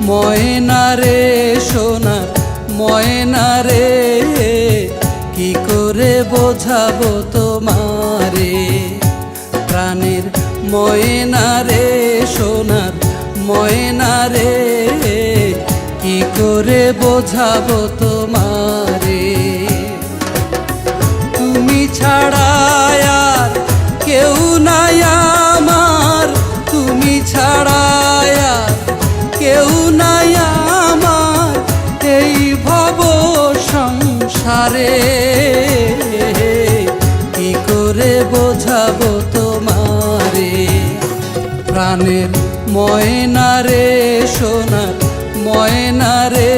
ময়না রে সোনার ময়না রে, কি করে বোঝাবো তোমারে। প্রাণের ময়না রে সোনার ময়না রে, কি করে বোঝাবো তোমারে। তুমি ছাড়া আর কেউ নাই আমার, তুমি ছাড়া আর কেউ নাই আমার এই ভব সংসারে। কি করে বোঝাবো তোমারে। প্রাণের ময়না রে সোনার ময়না রে,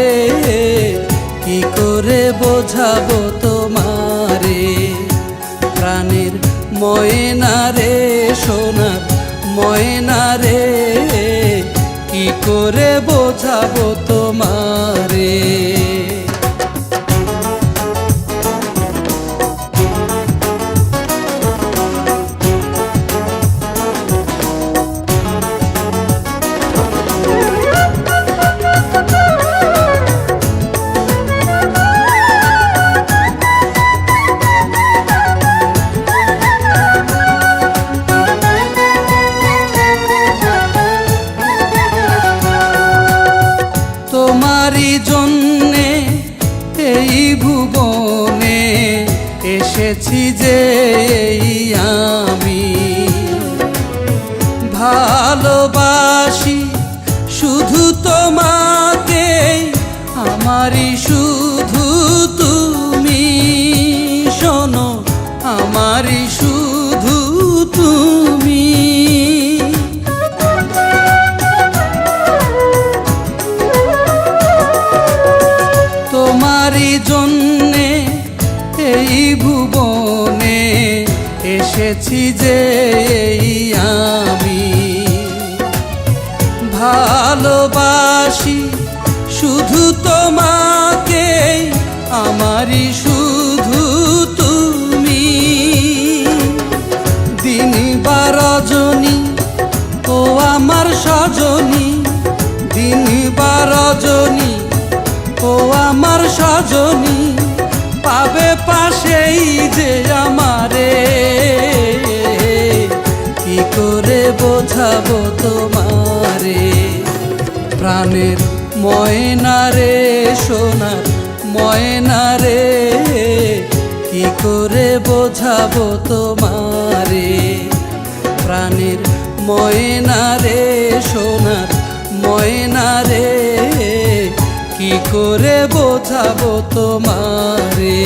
কি করে বোঝাবো তোমারে। প্রাণের ময়না রে সোনার ময়না রে, কি করে বোঝাবো তোমারে। তোমারই জন্যে এই ভুবনে এসেছি যে আমি। ভালোবাসি শুধু তোমাকে, আমারই শুধু তুমি। শোনো আমারই শুধু তুমি। তোমারই জন্যে এই ভুবনে এসেছি যে আমি। ভালোবাসি শুধু তোমাকে, আমারই শুধু তুমি। দিন বা রজনী ও আমার সজনী, দিন বা রজনী ও আমার সজনী, পাবে পাশেই যে আমারে। কি করে বোঝাবো তোমারে। প্রাণের ময়না রে সোনার ময়না রে, কি করে বোঝাবো তোমারে। প্রাণের ময়না রে সোনার ময়না রে, কি করে বোঝাবো তোমারে।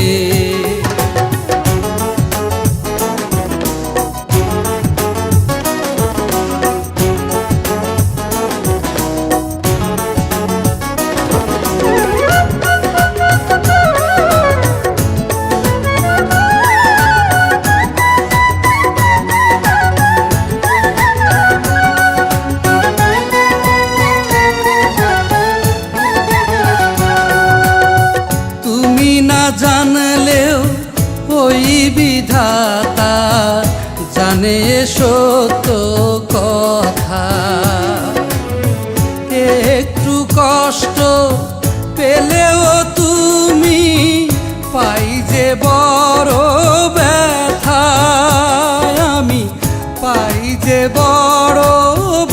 জানলেও ওই বিধাতা জানে সত্য কথা। একটু কষ্ট পেলেও তুমি পাই যে বড় ব্যথা। আমি পাই যে বড়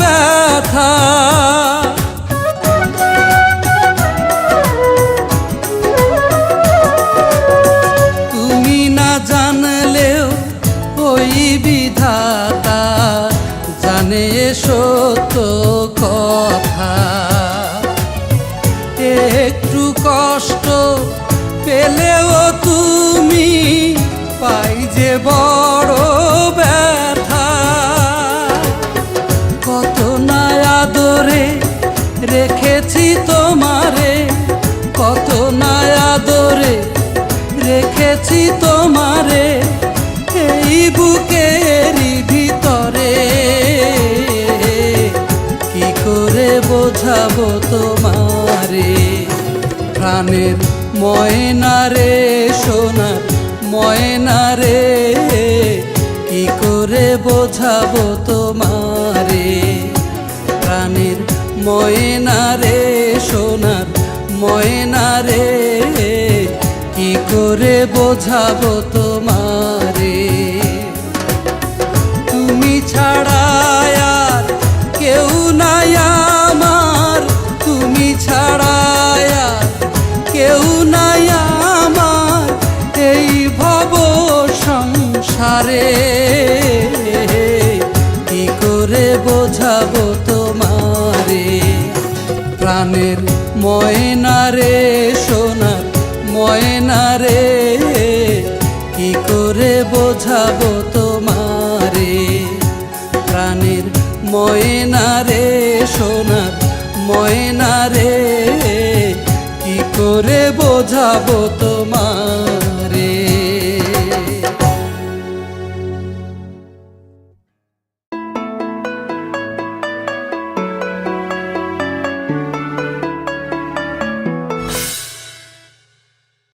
ব্যথা। জানলেও ওই বিধাতা জানে সত্য কথা। একটু কষ্ট পেলেও তুমি পাই যে বড় ব্যথা। কত না আদরে রেখেছি তোমারে, কত না আদরে রেখেছি তোমারে এই বুকেরই ভিতরে। কি করে বোঝাবো তোমারে। প্রাণের ময়না রে সোনার ময়না রে, কি করে বোঝাবো তোমারে। প্রাণের ময়না রে ময়না রে, কি করে বোঝাবো তোমারে। তুমি ছাড়া আর কেউ নাই আমার, তুমি ছাড়া আর কেউ নাই আমার এই ভব সংসারে। কি করে বোঝাবো তোমারে, প্রাণের ময়না রে, সোনার ময়না রে, কি করে বোঝাবো তোমারে। প্রাণের ময়না রে, সোনার ময়না রে, কি করে বোঝাবো তোমারে।